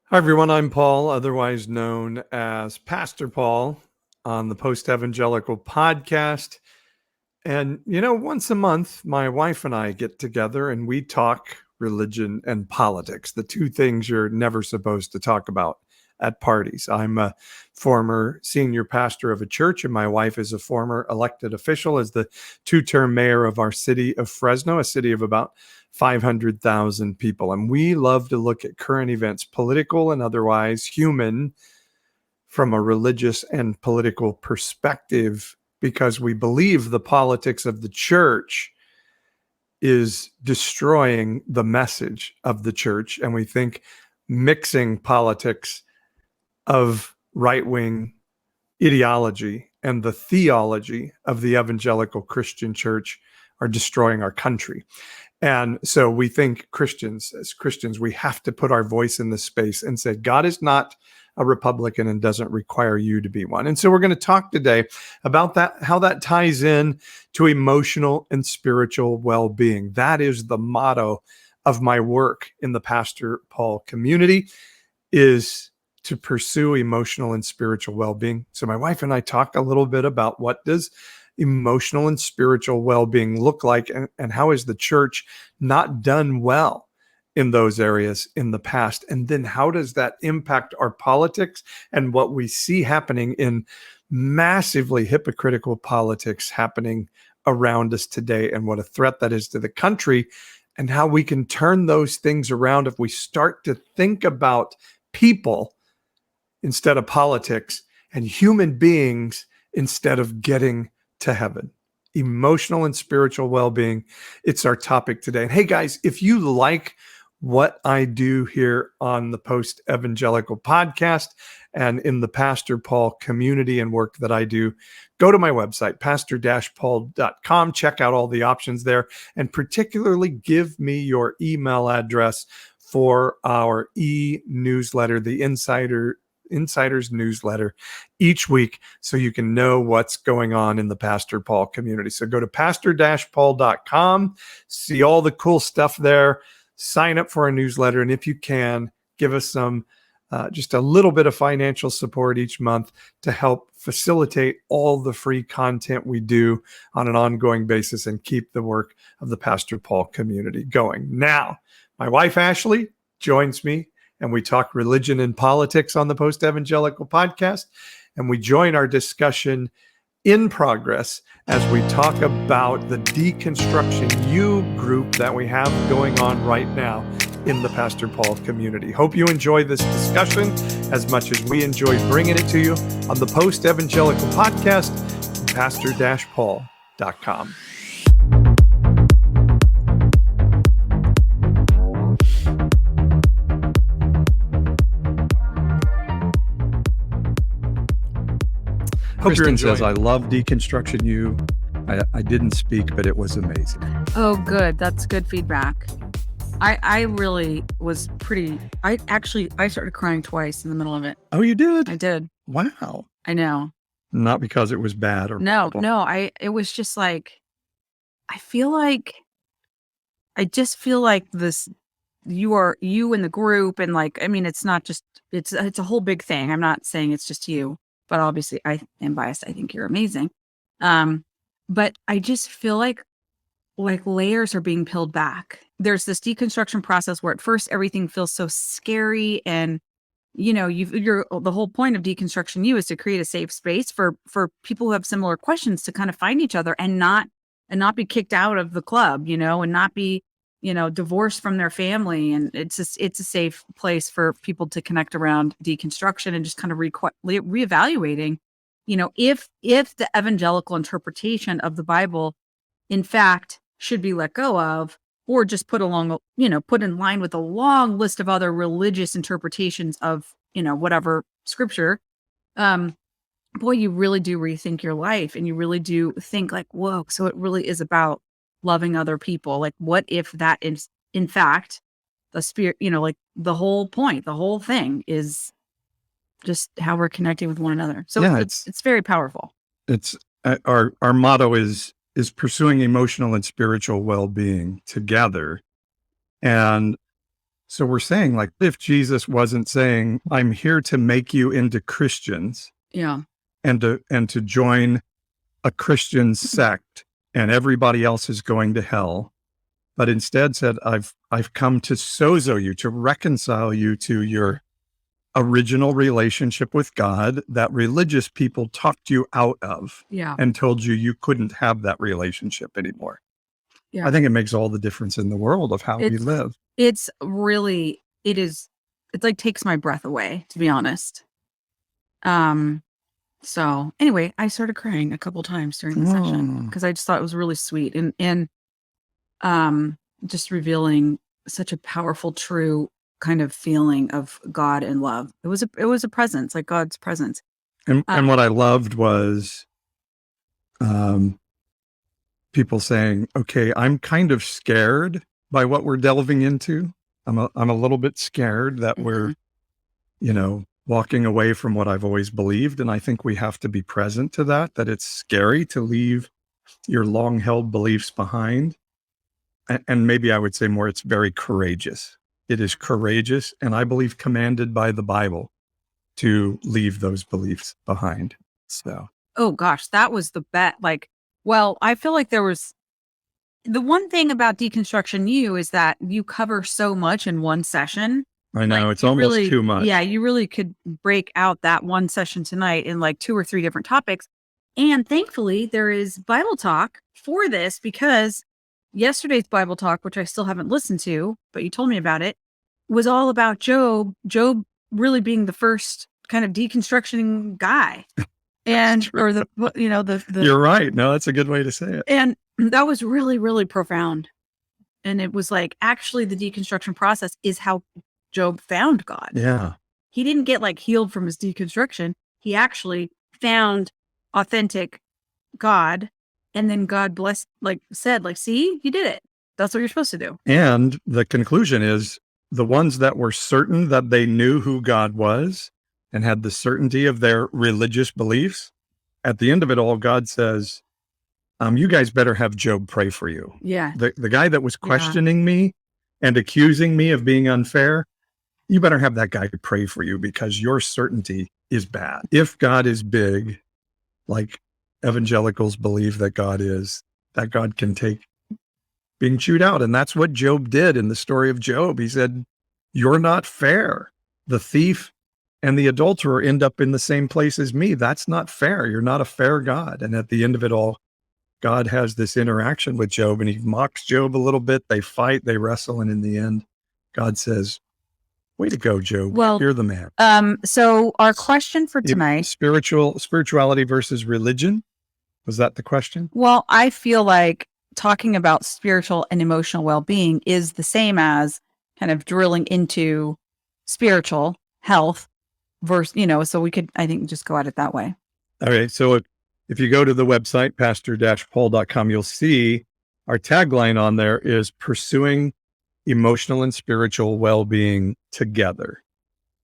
Hi, everyone. I'm Paul, otherwise known as Pastor Paul on the Evangelical podcast. And, once a month, my wife and I get together and we talk religion and politics, the two things you're never supposed to talk about at parties. I'm a former senior pastor of a church, and my wife is a former elected official as the two-term mayor of our city of Fresno, a city of about 500,000 people. And we love to look at current events, political and otherwise human, from a religious and political perspective, because we believe the politics of the church is destroying the message of the church. And we think mixing politics of right-wing ideology and the theology of the evangelical Christian church are destroying our country. And so we think as Christians, we have to put our voice in this space and say, God is not a Republican and doesn't require you to be one. And so we're going to talk today about that, how that ties in to emotional and spiritual well-being. That is the motto of my work in the Pastor Paul community, is to pursue emotional and spiritual well-being. So my wife and I talk a little bit about what does emotional and spiritual well-being look like, and how is the church not done well in those areas in the past, and then how does that impact our politics and what we see happening in massively hypocritical politics happening around us today, and what a threat that is to the country, and how we can turn those things around if we start to think about people instead of politics and human beings instead of getting to heaven. Emotional and spiritual well-being. It's our topic today. And hey guys, if you like what I do here on the Post Evangelical podcast and in the Pastor Paul community and work that I do, go to my website, pastor-paul.com, check out all the options there, and particularly give me your email address for our e-newsletter, the Insider's newsletter each week, so you can know what's going on in the Pastor Paul community. So go to pastor-paul.com, see all the cool stuff there, sign up for our newsletter, and if you can, give us some just a little bit of financial support each month to help facilitate all the free content we do on an ongoing basis and keep the work of the Pastor Paul community going. Now, my wife Ashley joins me, and we talk religion and politics on the Post Evangelical podcast. And we join our discussion in progress as we talk about the Deconstruction U group that we have going on right now in the Pastor Paul community. Hope you enjoy this discussion as much as we enjoy bringing it to you on the Post Evangelical podcast, pastor-paul.com. Kristen says, I love Deconstruction U. I didn't speak, but it was amazing. Oh, good. That's good feedback. I really was I started crying twice in the middle of it. Oh, you did? I did. Wow. I know. Not because it was bad or no. It was just like, I just feel like this, you and the group, and like, I mean, it's not just, it's a whole big thing. I'm not saying it's just you, but obviously I am biased. I think you're amazing. But I just feel like layers are being peeled back. There's this deconstruction process where at first everything feels so scary, and the whole point of Deconstruction U is to create a safe space for people who have similar questions to kind of find each other and not be kicked out of the club, and not be, divorced from their family. And it's a safe place for people to connect around deconstruction and just kind of reevaluating, if the evangelical interpretation of the Bible, in fact, should be let go of, or just put in line with a long list of other religious interpretations of, whatever scripture. Boy, you really do rethink your life, and you really do think like, whoa, so it really is about loving other people. Like, what if that is, in fact, the spirit, the whole point, the whole thing is just how we're connecting with one another. So yeah, it's very powerful. It's our motto is pursuing emotional and spiritual well-being together. And So we're saying, like, if Jesus wasn't saying, I'm here to make you into Christians Yeah. and to join a Christian sect and everybody else is going to hell, but instead said, I've come to sozo you, to reconcile you to your original relationship with God that religious people talked you out of Yeah. and told you you couldn't have that relationship anymore. Yeah. I think it makes all the difference in the world of how we It's live. it's really it's like takes my breath away, to be honest. So anyway, I started crying a couple times during the session because I just thought it was really sweet and just revealing such a powerful, true kind of feeling of God and love. It was a presence, like God's presence. And what I loved was people saying, okay, I'm kind of scared by what we're delving into. I'm a little bit scared that we're, walking away from what I've always believed. And I think we have to be present to that it's scary to leave your long held beliefs behind. And maybe I would say more, it's very courageous. It is courageous. And I believe commanded by the Bible to leave those beliefs behind. So, Oh gosh, that was the bet. Like, well, I feel like there was the one thing about Deconstruction U is that you cover so much in one session. I know Like, it's almost really, too much. yeah, you really could break out that one session tonight in like 2 or 3 different topics. And thankfully, there is Bible talk for this because yesterday's Bible talk, which I still haven't listened to, but you told me about it, was all about Job. Job really being the first kind of deconstructing guy. And or the You're right. No, that's a good way to say it. and that was really, really profound. And it was like, actually, the deconstruction process is how Job found God. Yeah. He didn't get like healed from his deconstruction. He actually found authentic God. And then God said, see, you did it. That's what you're supposed to do. And the conclusion is the ones that were certain that they knew who God was and had the certainty of their religious beliefs, at the end of it all, God says, you guys better have Job pray for you. Yeah. The guy that was questioning me and accusing me of being unfair, you better have that guy pray for you because your certainty is bad. If God is big, like evangelicals believe that God is, that God can take being chewed out. And that's what Job did in the story of Job. He said, you're not fair. The thief and the adulterer end up in the same place as me. That's not fair. You're not a fair God. And at the end of it all, God has this interaction with Job and he mocks Job a little bit. They fight, they wrestle. And in the end, God says, way to go, Job. Well, you're the man. So our question for tonight, spirituality versus religion. Was that the question? Well, I feel like talking about spiritual and emotional well-being is the same as kind of drilling into spiritual health versus, so we could, I think, just go at it that way. Okay. So if you go to the website, pastor-paul.com, you'll see our tagline on there is pursuing emotional and spiritual well-being together.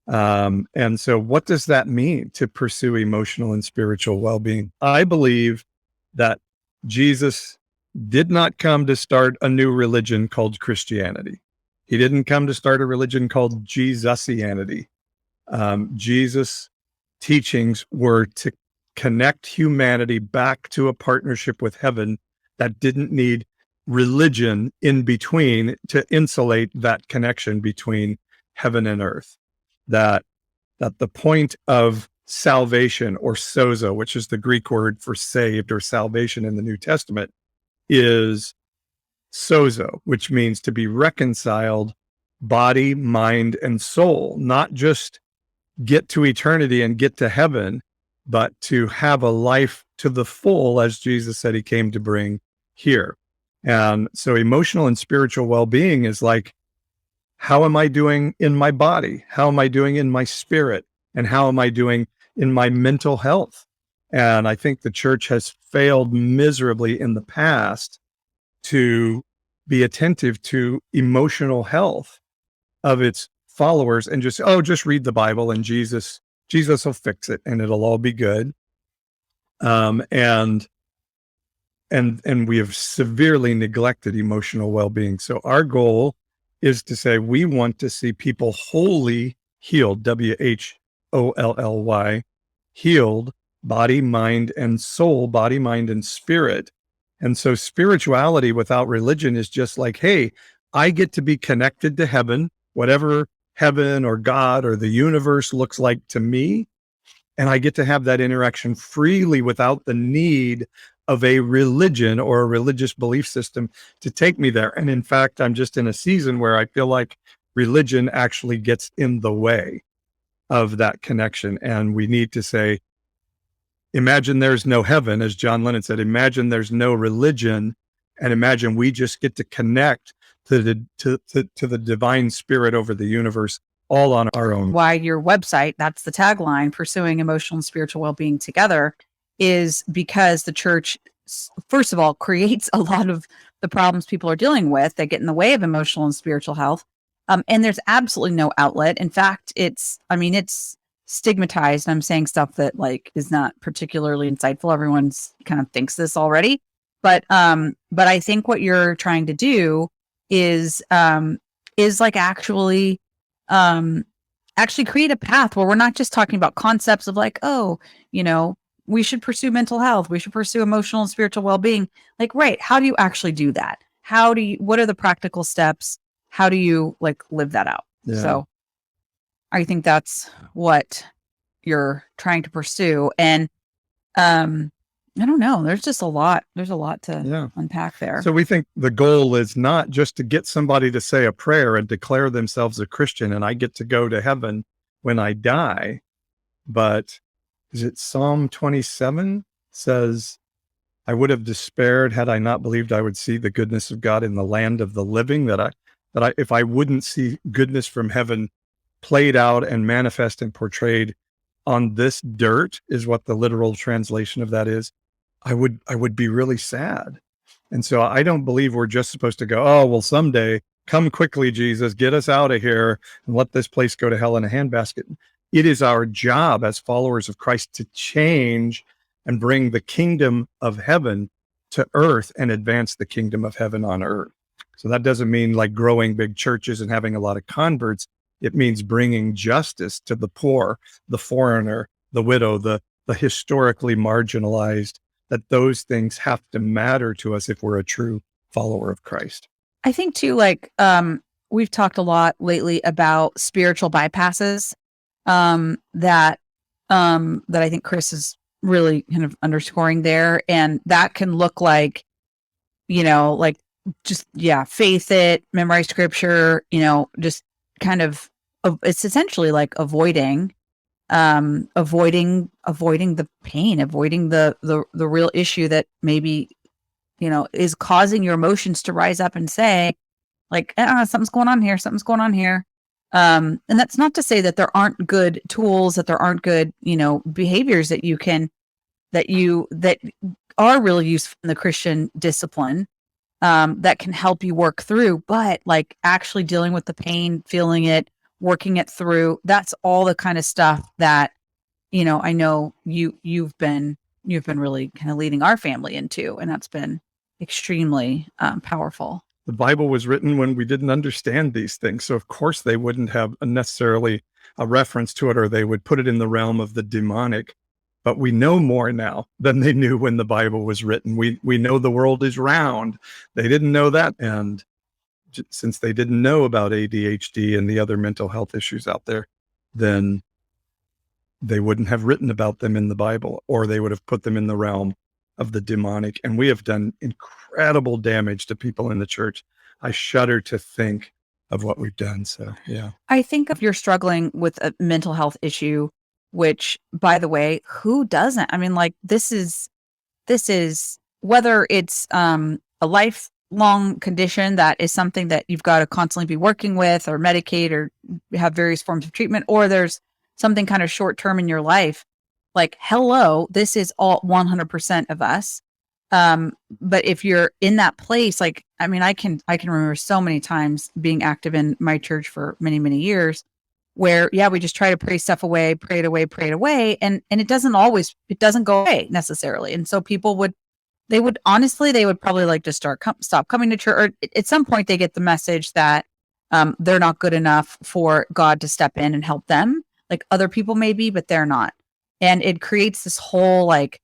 And so what does that mean to pursue emotional and spiritual well-being? I believe that Jesus did not come to start a new religion called Christianity. He didn't come to start a religion called Jesusianity. Jesus' teachings were to connect humanity back to a partnership with heaven that didn't need religion in between to insulate that connection between heaven and earth. That the point of salvation, or sozo, which is the Greek word for saved or salvation in the New Testament, is sozo, which means to be reconciled body, mind, and soul, not just get to eternity and get to heaven, but to have a life to the full, as Jesus said he came to bring here. And so emotional and spiritual well-being is like, how am I doing in my body? How am I doing in my spirit? And how am I doing in my mental health? And I think the church has failed miserably in the past to be attentive to emotional health of its followers and just read the Bible and Jesus will fix it and it'll all be good. And we have severely neglected emotional well-being. So our goal is to say we want to see people wholly healed, WHOLLY, healed, body, mind, and soul, body, mind, and spirit. And so spirituality without religion is just like, hey, I get to be connected to heaven, whatever heaven or God or the universe looks like to me. And I get to have that interaction freely without the need of a religion or a religious belief system to take me there. And in fact, I'm just in a season where I feel like religion actually gets in the way of that connection. And we need to say, imagine there's no heaven, as John Lennon said, imagine there's no religion, and imagine we just get to connect to the divine spirit over the universe all on our own. Why your website, that's the tagline, Pursuing Emotional and Spiritual Well-Being Together, is because the church, first of all, creates a lot of the problems people are dealing with that get in the way of emotional and spiritual health. And there's absolutely no outlet. In fact, it's stigmatized. I'm saying stuff that like is not particularly insightful. Everyone's kind of thinks this already. But I think what you're trying to do is like actually create a path where we're not just talking about concepts of like, oh, we should pursue mental health, we should pursue emotional and spiritual well-being. Like, right, how do you actually do that? What are the practical steps? How do you like live that out? Yeah. So I think that's what you're trying to pursue. And I don't know, there's a lot to unpack there. So we think the goal is not just to get somebody to say a prayer and declare themselves a Christian and I get to go to heaven when I die, but is it Psalm 27 says, I would have despaired had I not believed I would see the goodness of God in the land of the living, that if I wouldn't see goodness from heaven played out and manifest and portrayed on this dirt, is what the literal translation of that is, I would be really sad. And so I don't believe we're just supposed to go, oh, well, someday, come quickly, Jesus, get us out of here and let this place go to hell in a handbasket. It is our job as followers of Christ to change and bring the kingdom of heaven to earth and advance the kingdom of heaven on earth. So that doesn't mean like growing big churches and having a lot of converts. It means bringing justice to the poor, the foreigner, the widow, the historically marginalized, that those things have to matter to us if we're a true follower of Christ. I think too, like, we've talked a lot lately about spiritual bypasses, that I think Chris is really kind of underscoring there. And that can look like, like just, faith it, memorize scripture, just kind of, it's essentially like avoiding the pain, avoiding the real issue that maybe, is causing your emotions to rise up and say like, something's going on here. And that's not to say that there aren't good tools, that there aren't good, behaviors that that are really useful in the Christian discipline, that can help you work through, but like actually dealing with the pain, feeling it, working it through, that's all the kind of stuff that, I know you've been really kind of leading our family into, and that's been extremely powerful. The Bible was written when we didn't understand these things. So of course they wouldn't have necessarily a reference to it, or they would put it in the realm of the demonic. But we know more now than they knew when the Bible was written. We know the world is round. They didn't know that. And since they didn't know about ADHD and the other mental health issues out there, then they wouldn't have written about them in the Bible, or they would have put them in the realm of the demonic. And we have done incredible damage to people in the church. I shudder to think of what we've done. So, yeah. I think if you're struggling with a mental health issue, which, by the way, who doesn't? I mean, like, this is whether it's a lifelong condition that is something that you've got to constantly be working with or medicate or have various forms of treatment, or there's something kind of short term in your life. Like, hello, this is all 100% of us. But if you're in that place, like, I mean, I can remember so many times being active in my church for many, many years where, we just try to pray stuff away, pray it away. And it doesn't go away necessarily. And so people would probably like just stop coming to church, or at some point they get the message that, they're not good enough for God to step in and help them. Like other people may be, but they're not. And it creates this whole like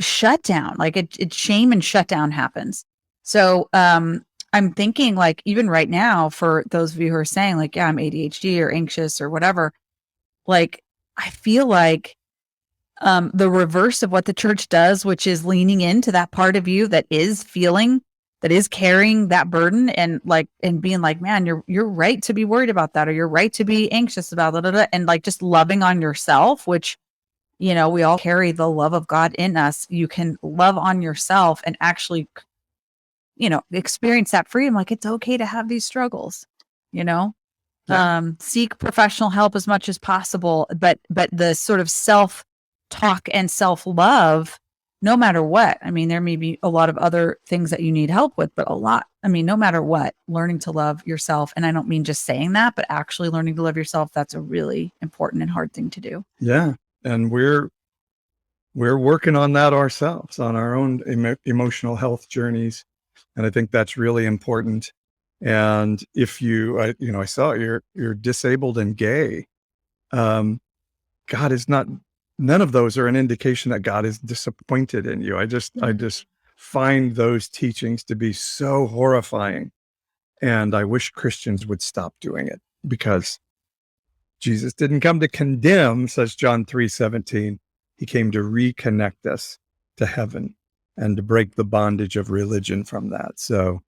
shutdown, like it shame and shutdown happens. So I'm thinking like even right now, for those of you who are saying like, yeah, I'm ADHD or anxious or whatever, like I feel like the reverse of what the church does, which is leaning into that part of you that is feeling, that is carrying that burden, and like, and being like, man, you're right to be worried about that, or you're right to be anxious about that, and like just loving on yourself, which, you know, we all carry the love of God in us. You can love on yourself and actually, you know, experience that freedom. Like it's okay to have these struggles, you know. Seek professional help as much as possible, but the sort of self talk and self love, no matter what. I mean, there may be a lot of other things that you need help with, but no matter what, learning to love yourself. And I don't mean just saying that, but actually learning to love yourself. That's a really important and hard thing to do. Yeah. And we're working on that ourselves, on our own emotional health journeys. And I think that's really important. And if I saw you're disabled and gay. God is not, none of those are an indication that God is disappointed in you. I just find those teachings to be so horrifying. And I wish Christians would stop doing it, because Jesus didn't come to condemn, says John 3:17. He came to reconnect us to heaven and to break the bondage of religion from that. So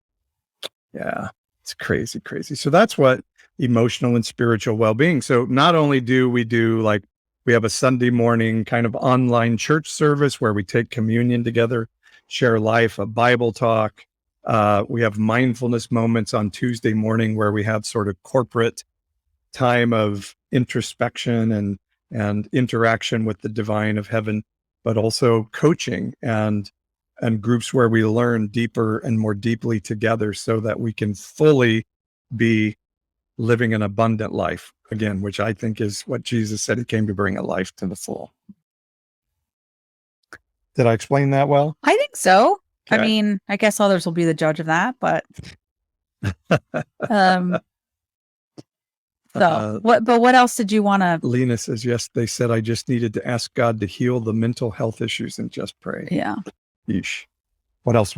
yeah, it's crazy, crazy. So that's what emotional and spiritual well-being. So not only do we we have a Sunday morning kind of online church service where we take communion together, share life, a Bible talk. We have mindfulness moments on Tuesday morning where we have sort of corporate time of introspection and interaction with the divine of heaven, but also coaching and groups where we learn deeper and more deeply together so that we can fully be living an abundant life, again, which I think is what Jesus said. He came to bring a life to the full. Did I explain that well? I think so. Okay. I mean, I guess others will be the judge of that, but what else did you want to? Lena says, yes, they said I just needed to ask God to heal the mental health issues and just pray. Yeah. Yeesh. What else?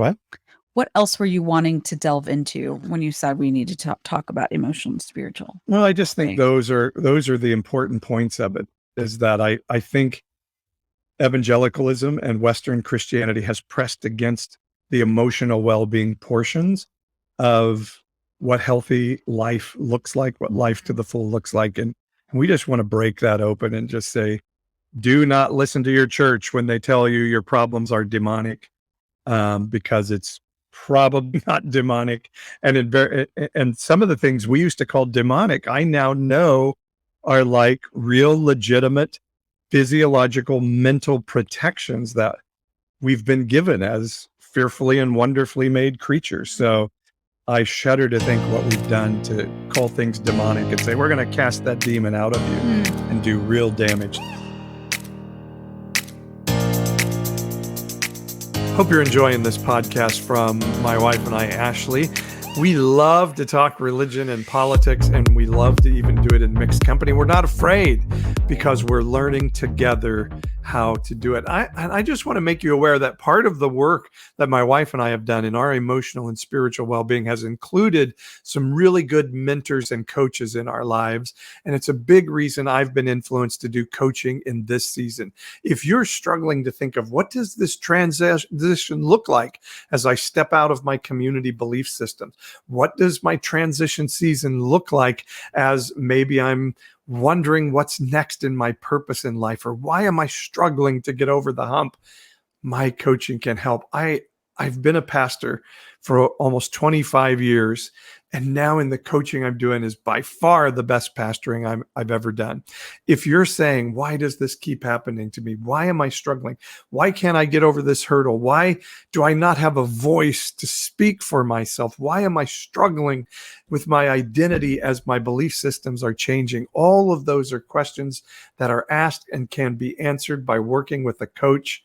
What else were you wanting to delve into when you said we need to talk about emotional and spiritual? Well, I just think those are the important points of it, is that I think evangelicalism and Western Christianity has pressed against the emotional well-being portions of what healthy life looks like, what life to the full looks like. And we just want to break that open and just say, do not listen to your church when they tell you your problems are demonic, because it's probably not demonic. And some of the things we used to call demonic, I now know are like real legitimate physiological mental protections that we've been given as fearfully and wonderfully made creatures. So I shudder to think what we've done to call things demonic and say, we're going to cast that demon out of you and do real damage. Hope you're enjoying this podcast from my wife and I, Ashley. We love to talk religion and politics, and we love to even do it in mixed company. We're not afraid because we're learning together how to do it. I just want to make you aware that part of the work that my wife and I have done in our emotional and spiritual well-being has included some really good mentors and coaches in our lives. And it's a big reason I've been influenced to do coaching in this season. If you're struggling to think of what does this transition look like as I step out of my community belief systems, what does my transition season look like as maybe I'm wondering what's next in my purpose in life, or why am I struggling to get over the hump? My coaching can help. I've been a pastor for almost 25 years, and now in the coaching I'm doing is by far the best pastoring I've ever done. If you're saying, why does this keep happening to me? Why am I struggling? Why can't I get over this hurdle? Why do I not have a voice to speak for myself? Why am I struggling with my identity as my belief systems are changing? All of those are questions that are asked and can be answered by working with a coach.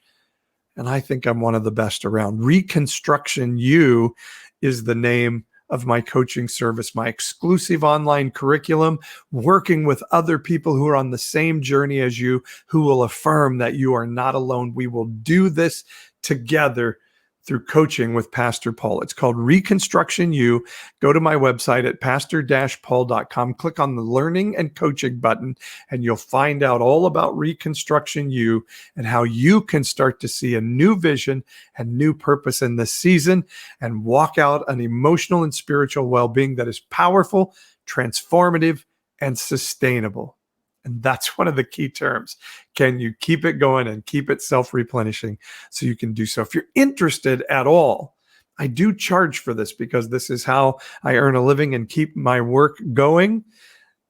And I think I'm one of the best around. Reconstruction U is the name of my coaching service, my exclusive online curriculum, working with other people who are on the same journey as you, who will affirm that you are not alone. We will do this together through coaching with Pastor Paul. It's called Reconstruction U. Go to my website at pastor-paul.com, click on the learning and coaching button, and you'll find out all about Reconstruction U and how you can start to see a new vision and new purpose in this season and walk out an emotional and spiritual well-being that is powerful, transformative, and sustainable. And that's one of the key terms. Can you keep it going and keep it self-replenishing so you can do so? If you're interested at all, I do charge for this because this is how I earn a living and keep my work going.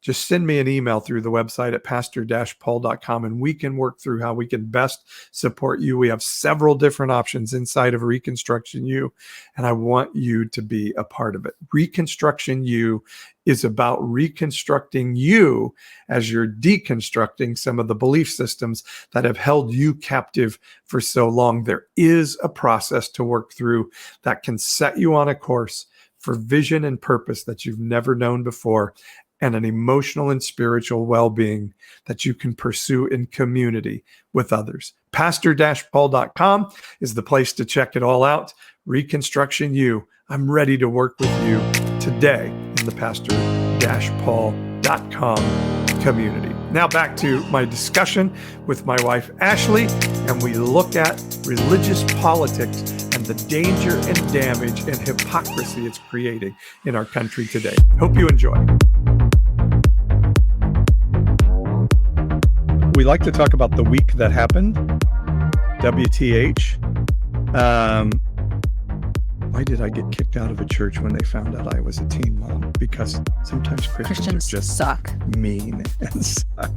Just send me an email through the website at pastor-paul.com and we can work through how we can best support you. We have several different options inside of Reconstruction U, and I want you to be a part of it. Reconstruction U is about reconstructing you as you're deconstructing some of the belief systems that have held you captive for so long. There is a process to work through that can set you on a course for vision and purpose that you've never known before, and an emotional and spiritual well-being that you can pursue in community with others. Pastor-paul.com is the place to check it all out. Reconstruction U. I'm ready to work with you today in the pastor-paul.com community. Now back to my discussion with my wife, Ashley, and we look at religious politics and the danger and damage and hypocrisy it's creating in our country today. Hope you enjoy. We like to talk about the week that happened, WTH. Why did I get kicked out of a church when they found out I was a teen mom? Because sometimes Christians are just suck. Mean and suck.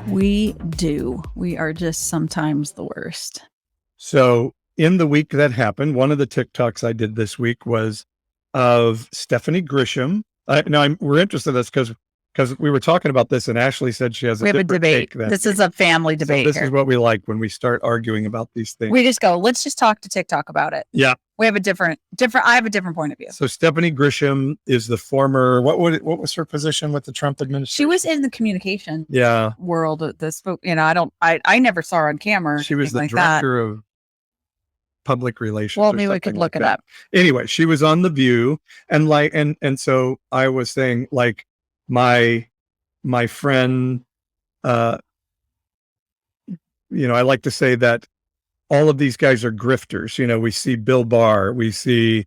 We do. We are just sometimes the worst. So in the week that happened, one of the TikToks I did this week was of Stephanie Grisham. We're interested in this because we were talking about this and Ashley said she has a debate. This is a family debate. So this is what we like when we start arguing about these things. We just go, let's just talk to TikTok about it. Yeah. We have a different, I have a different point of view. So Stephanie Grisham is the former, what was her position with the Trump administration? She was in the communication world of this, I never saw her on camera. She was the director of public relations. Well, maybe we could look it up. Anyway, she was on The View and so I was saying like, my friend, I like to say that all of these guys are grifters. We see Bill Barr, we see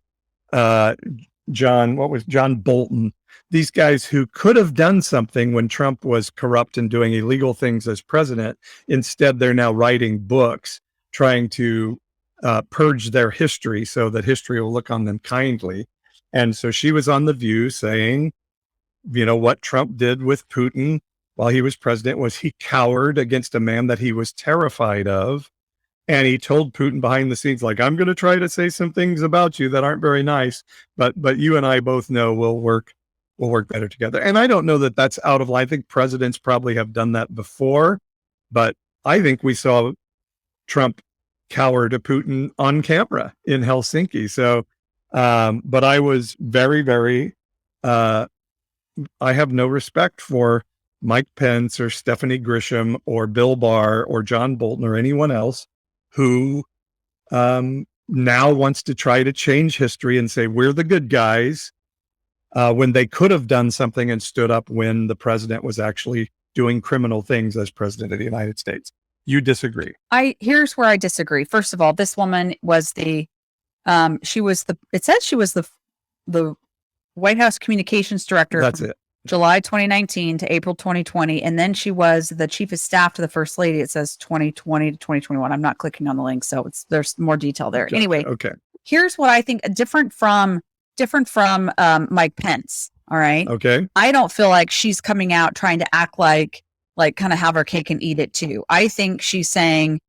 John Bolton, these guys who could have done something when Trump was corrupt and doing illegal things as president. Instead, they're now writing books trying to purge their history so that history will look on them kindly. And so she was on The View saying, what Trump did with Putin while he was president was he cowered against a man that he was terrified of. And he told Putin behind the scenes, like, I'm going to try to say some things about you that aren't very nice, but you and I both know we'll work better together. And I don't know that that's out of line. I think presidents probably have done that before, but I think we saw Trump cower to Putin on camera in Helsinki. So, but I was very, very, I have no respect for Mike Pence or Stephanie Grisham or Bill Barr or John Bolton or anyone else who now wants to try to change history and say we're the good guys when they could have done something and stood up when the president was actually doing criminal things as president of the United States. You disagree? Here's where I disagree. First of all, this woman was it says she was the White House communications director. That's it. July 2019 to April 2020. And then she was the chief of staff to the first lady. It says 2020 to 2021. I'm not clicking on the link. So there's more detail there. Anyway, okay. Here's what I think different from Mike Pence. All right. Okay. I don't feel like she's coming out trying to act like kind of have her cake and eat it too. I think she's saying,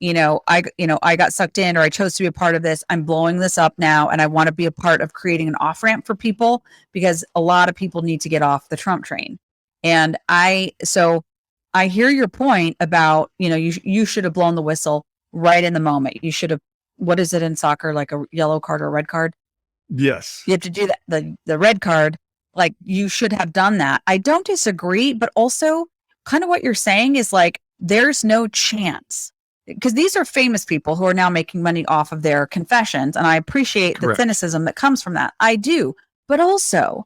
I got sucked in or I chose to be a part of this. I'm blowing this up now. And I want to be a part of creating an off-ramp for people because a lot of people need to get off the Trump train. And so I hear your point about, you should have blown the whistle right in the moment. You should have, what is it in soccer? Like a yellow card or a red card? Yes. You have to do that. The red card, like you should have done that. I don't disagree, but also kind of what you're saying is like, there's no chance because these are famous people who are now making money off of their confessions. And I appreciate Correct. the cynicism that comes from that. I do. But also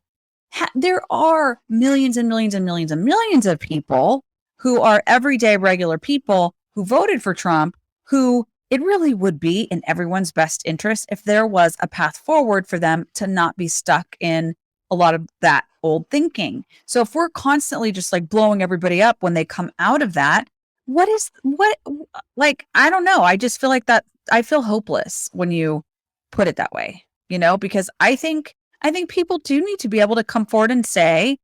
there are millions and millions and millions and millions of people who are everyday regular people who voted for Trump, who it really would be in everyone's best interest if there was a path forward for them to not be stuck in a lot of that old thinking. So if we're constantly just like blowing everybody up when they come out of that, I don't know. I just feel like that I feel hopeless when you put it that way, because I think people do need to be able to come forward and say,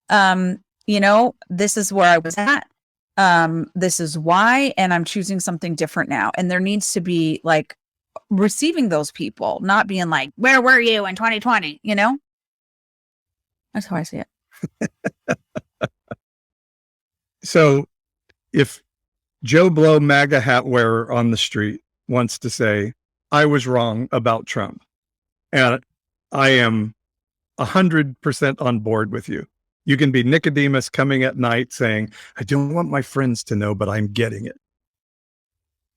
this is where I was at. This is why, and I'm choosing something different now. And there needs to be like receiving those people, not being like, where were you in 2020? That's how I see it. So if Joe Blow MAGA hat wearer on the street wants to say, I was wrong about Trump, and I am 100% on board with you. You can be Nicodemus coming at night saying, I don't want my friends to know, but I'm getting it.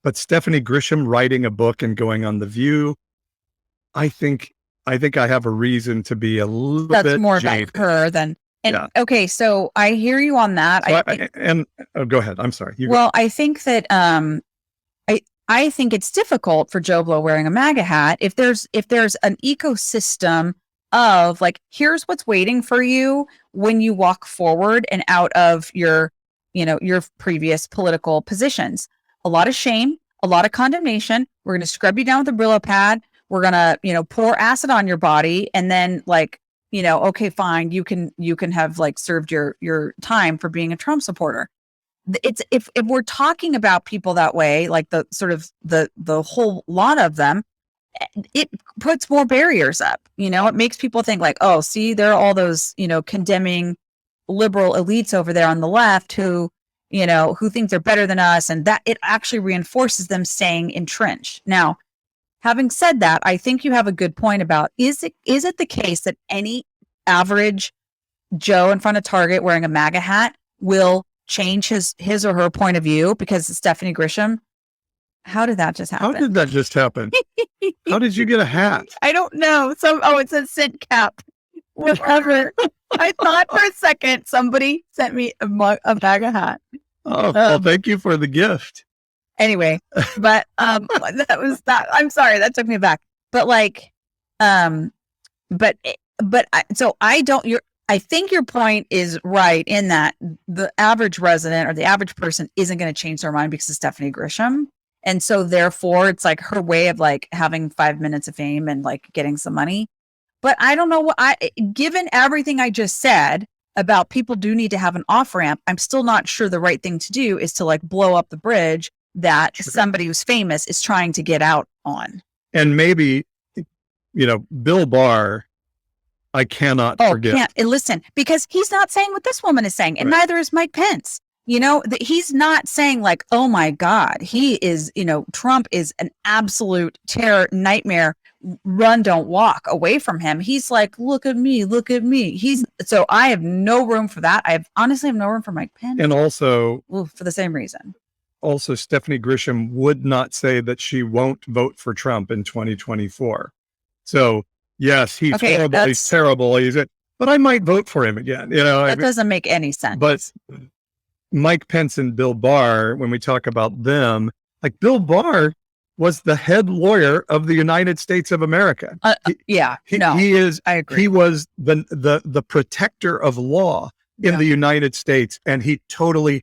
But Stephanie Grisham writing a book and going on The View, I think I have a reason to be a little bit That's more jaded. about her than, okay, so I hear you on that. So go ahead. I'm sorry. I think that, I think it's difficult for Joe Blow wearing a MAGA hat. If there's an ecosystem of like, here's what's waiting for you when you walk forward and out of your previous political positions. A lot of shame, a lot of condemnation. We're going to scrub you down with a Brillo pad. We're going to, pour acid on your body. And then like, okay, fine. You can have like served your time for being a Trump supporter. It's if we're talking about people that way, like the sort of the whole lot of them, it puts more barriers up. It makes people think like, oh, see, there are all those, condemning liberal elites over there on the left who think they're better than us. And that it actually reinforces them staying entrenched. Now, having said that, I think you have a good point about, is it the case that any average Joe in front of Target wearing a MAGA hat will change his or her point of view because of Stephanie Grisham? How did that just happen? How did that just happen? How did you get a hat? I don't know. It says scent cap. Whatever. I thought for a second somebody sent me a MAGA hat. Oh, well, thank you for the gift. Anyway, but that was that. I'm sorry, that took me back. But like, I think your point is right in that the average resident or the average person isn't going to change their mind because of Stephanie Grisham. And so therefore it's like her way of like having 5 minutes of fame and like getting some money. But I don't know given everything I just said about people do need to have an off ramp, I'm still not sure the right thing to do is to like blow up the bridge that somebody who's famous is trying to get out on. And maybe, Bill Barr, I cannot forget. Listen, because he's not saying what this woman is saying, and neither is Mike Pence. He's not saying like, oh my God, he is, Trump is an absolute terror nightmare. Run, don't walk away from him. He's like, look at me. So I have no room for that. I honestly have no room for Mike Pence. And also, for the same reason. Also, Stephanie Grisham would not say that she won't vote for Trump in 2024. So yes, he's horrible. He's terrible. But I might vote for him again. That doesn't make any sense. But Mike Pence and Bill Barr, when we talk about them, like Bill Barr was the head lawyer of the United States of America. He is. I agree. He was the protector of law in the United States, and he totally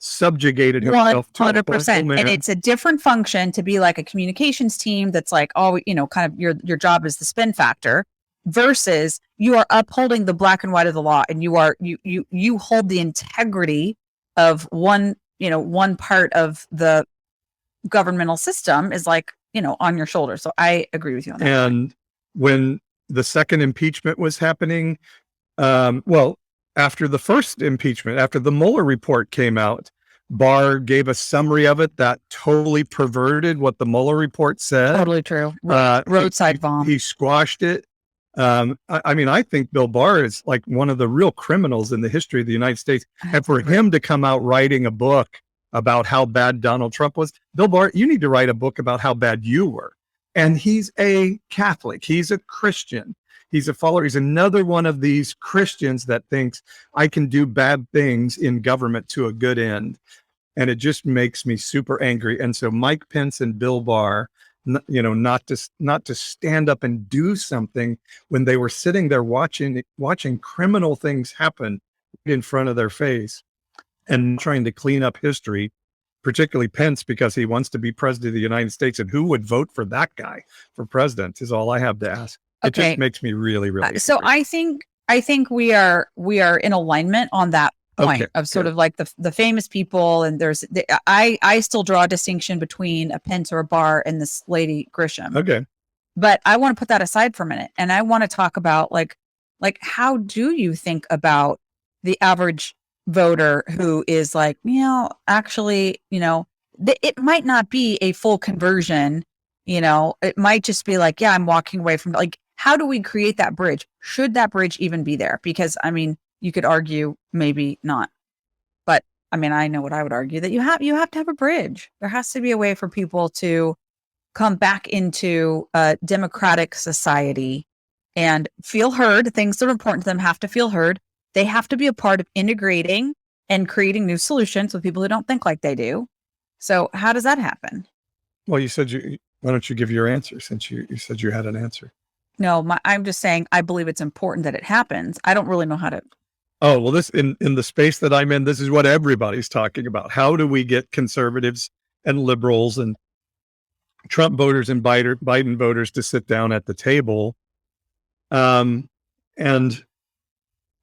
subjugated himself 100%. And it's a different function to be like a communications team that's like, kind of your job is the spin factor, versus you are upholding the black and white of the law, and you hold the integrity of one part of the governmental system is like, on your shoulder. So I agree with you on that. And when the second impeachment was happening, after the first impeachment, after the Mueller report came out, Barr gave a summary of it that totally perverted what the Mueller report said. Totally true. Roadside bomb. He squashed it. I mean, I think Bill Barr is like one of the real criminals in the history of the United States. And for him to come out writing a book about how bad Donald Trump was, Bill Barr, you need to write a book about how bad you were. And he's a Catholic. He's a Christian. He's a follower. He's another one of these Christians that thinks I can do bad things in government to a good end. And it just makes me super angry. And so Mike Pence and Bill Barr, not to stand up and do something when they were sitting there watching criminal things happen in front of their face and trying to clean up history, particularly Pence, because he wants to be president of the United States. And who would vote for that guy for president is all I have to ask. It just makes me really, really so angry. I think we are in alignment on that point of sort of like the famous people, and I still draw a distinction between a Pence or a Barr and this lady Grisham. Okay. But I want to put that aside for a minute, and I want to talk about like how do you think about the average voter who is like, actually, it might not be a full conversion, it might just be like, yeah, I'm walking away from, like, how do we create that bridge? Should that bridge even be there? Because I mean, you could argue maybe not, but I mean, I know what I would argue, that you have to have a bridge. There has to be a way for people to come back into a democratic society and feel heard. Things that are important to them have to feel heard. They have to be a part of integrating and creating new solutions with people who don't think like they do. So how does that happen? Well, you said why don't you give your answer, since you said you had an answer? No, I'm just saying, I believe it's important that it happens. I don't really know how to. Oh, well, this in the space that I'm in, this is what everybody's talking about. How do we get conservatives and liberals and Trump voters and Biden voters to sit down at the table? And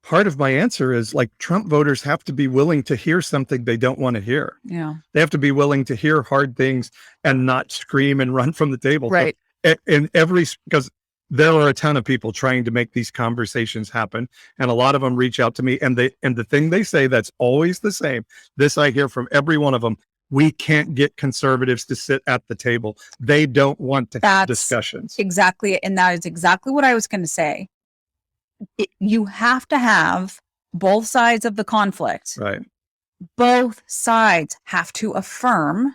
part of my answer is, like, Trump voters have to be willing to hear something they don't want to hear. Yeah. They have to be willing to hear hard things and not scream and run from the table. Right. So, because there are a ton of people trying to make these conversations happen, and a lot of them reach out to me, and the thing they say that's always the same, this I hear from every one of them: we can't get conservatives to sit at the table. They don't want to have discussions. Exactly. And that is exactly what I was going to say. You have to have both sides of the conflict. Right. Both sides have to affirm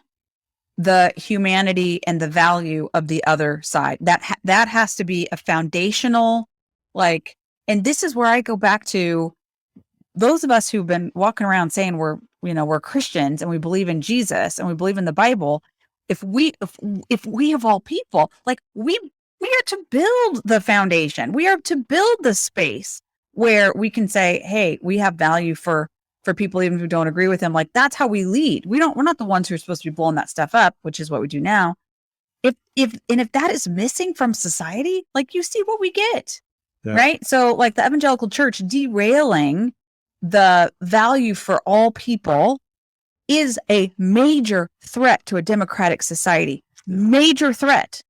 the humanity and the value of the other side. That has to be a foundational, like, and this is where I go back to those of us who've been walking around saying we're Christians and we believe in Jesus and we believe in the Bible. If we of all people, like, we are to build the foundation. We are to build the space where we can say, hey, we have value for people even who don't agree with them. Like, that's how we lead. We're not the ones who are supposed to be blowing that stuff up, which is what we do now. If that is missing from society, like, you see what we get. Yeah. Right? So, like, the evangelical church derailing the value for all people is a major threat to a democratic society. Major threat.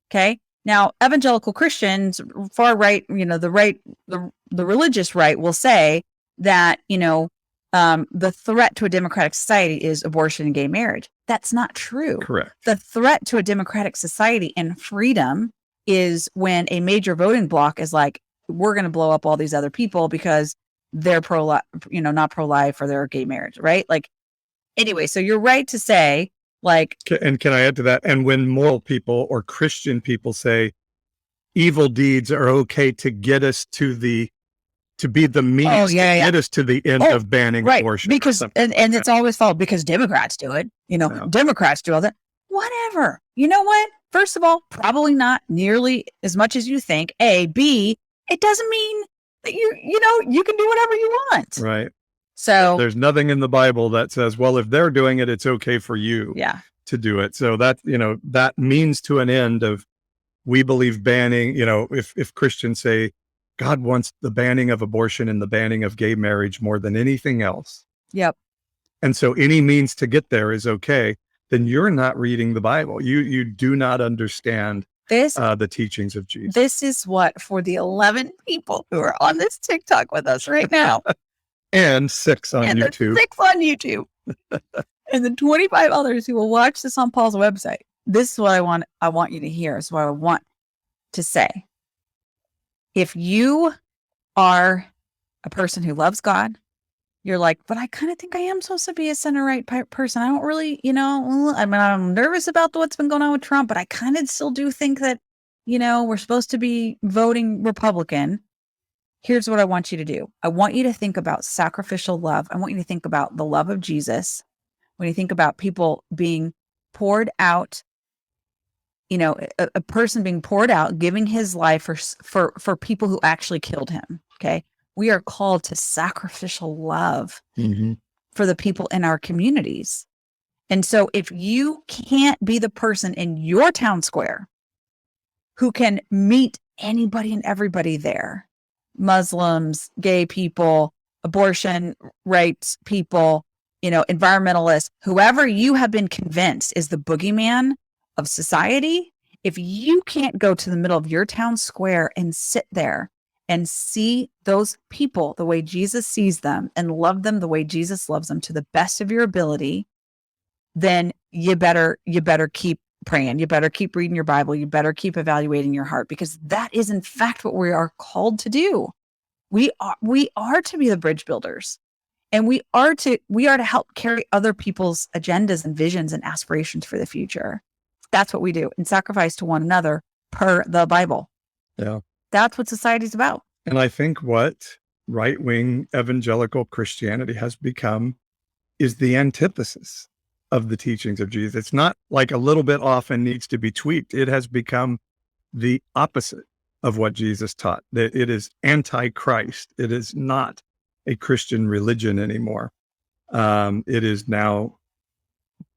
Okay. Now, evangelical Christians, far right, the religious right will say that, the threat to a democratic society is abortion and gay marriage. That's not true. Correct. The threat to a democratic society and freedom is when a major voting bloc is like, we're going to blow up all these other people because they're not pro-life, or they're gay marriage, right? Like, anyway, so you're right to say, like, and can I add to that? And when moral people or Christian people say evil deeds are okay to get us to be the means to get us to the end of banning abortion. Because and it's always followed because Democrats do it. Democrats do all that. Whatever. You know what? First of all, probably not nearly as much as you think. A, B, it doesn't mean that you can do whatever you want. Right. So there's nothing in the Bible that says, well, if they're doing it, it's okay for you to do it. So that, that means to an end of, we believe banning, if Christians say God wants the banning of abortion and the banning of gay marriage more than anything else. Yep. And so any means to get there is okay. Then you're not reading the Bible. You do not understand the teachings of Jesus. This is what, for the 11 people who are on this TikTok with us right now. And 6 on YouTube. 6 on YouTube. And the 25 others who will watch this on Paul's website. This is what I want you to hear. Is what I want to say. If you are a person who loves God, you're like, but I kind of think I am supposed to be a center-right person. I don't really, I mean, I'm nervous about what's been going on with Trump, but I kind of still do think that, we're supposed to be voting Republican. Here's what I want you to do. I want you to think about sacrificial love. I want you to think about the love of Jesus. When you think about people being poured out, a person being poured out, giving his life for people who actually killed him. Okay. We are called to sacrificial love for the people in our communities. And so if you can't be the person in your town square who can meet anybody and everybody there, Muslims, gay people, abortion rights people, environmentalists, whoever you have been convinced is the boogeyman of society, if you can't go to the middle of your town square and sit there and see those people the way Jesus sees them and love them the way Jesus loves them to the best of your ability, then you better keep praying. You better keep reading your Bible. You better keep evaluating your heart, because that is in fact what we are called to do. We are to be the bridge builders, and we are to help carry other people's agendas and visions and aspirations for the future. That's what we do, and sacrifice to one another per the Bible. Yeah. That's what society's about. And I think what right-wing evangelical Christianity has become is the antithesis of the teachings of Jesus. It's not like a little bit off and needs to be tweaked. It has become the opposite of what Jesus taught. That it is anti-Christ. It is not a Christian religion anymore. It is now.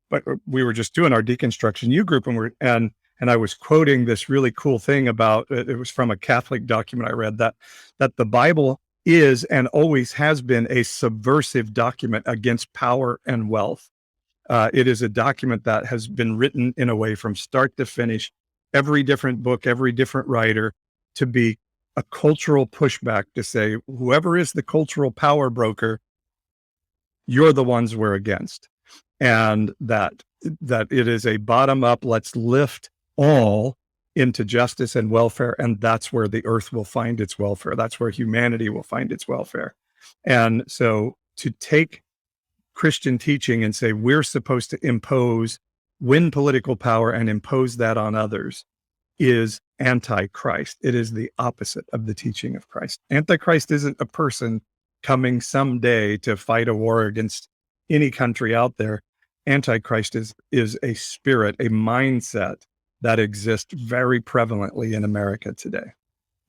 But we were just doing our deconstruction U group, and I was quoting this really cool thing about, it was from a Catholic document I read, that the Bible is and always has been a subversive document against power and wealth. It is a document that has been written in a way from start to finish, every different book, every different writer, to be a cultural pushback to say, whoever is the cultural power broker, you're the ones we're against. And that it is a bottom up, let's lift all into justice and welfare. And that's where the earth will find its welfare. That's where humanity will find its welfare. And so to take Christian teaching and say, we're supposed to win political power and impose that on others, is anti-Christ. It is the opposite of the teaching of Christ. Antichrist isn't a person coming someday to fight a war against any country out there. Antichrist is a spirit, a mindset that exists very prevalently in America today.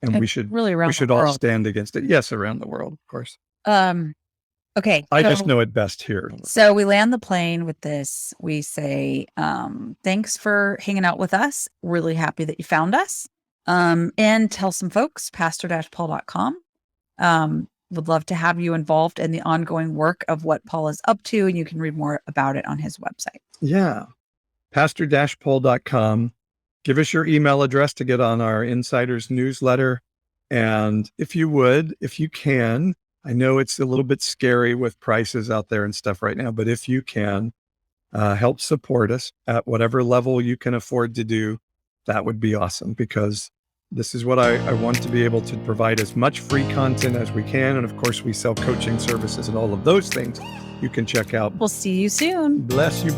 And we should all stand against it. Yes, around the world, of course. Okay. I just know it best here. So we land the plane with this. We say, thanks for hanging out with us. Really happy that you found us. And tell some folks, pastor-paul.com. Would love to have you involved in the ongoing work of what Paul is up to, and you can read more about it on his website. Yeah. pastor-paul.com. Give us your email address to get on our insiders newsletter. And if you can, I know it's a little bit scary with prices out there and stuff right now, but if you can help support us at whatever level you can afford to do, that would be awesome, because this is what I want to be able to provide as much free content as we can. And of course, we sell coaching services and all of those things you can check out. We'll see you soon. Bless you.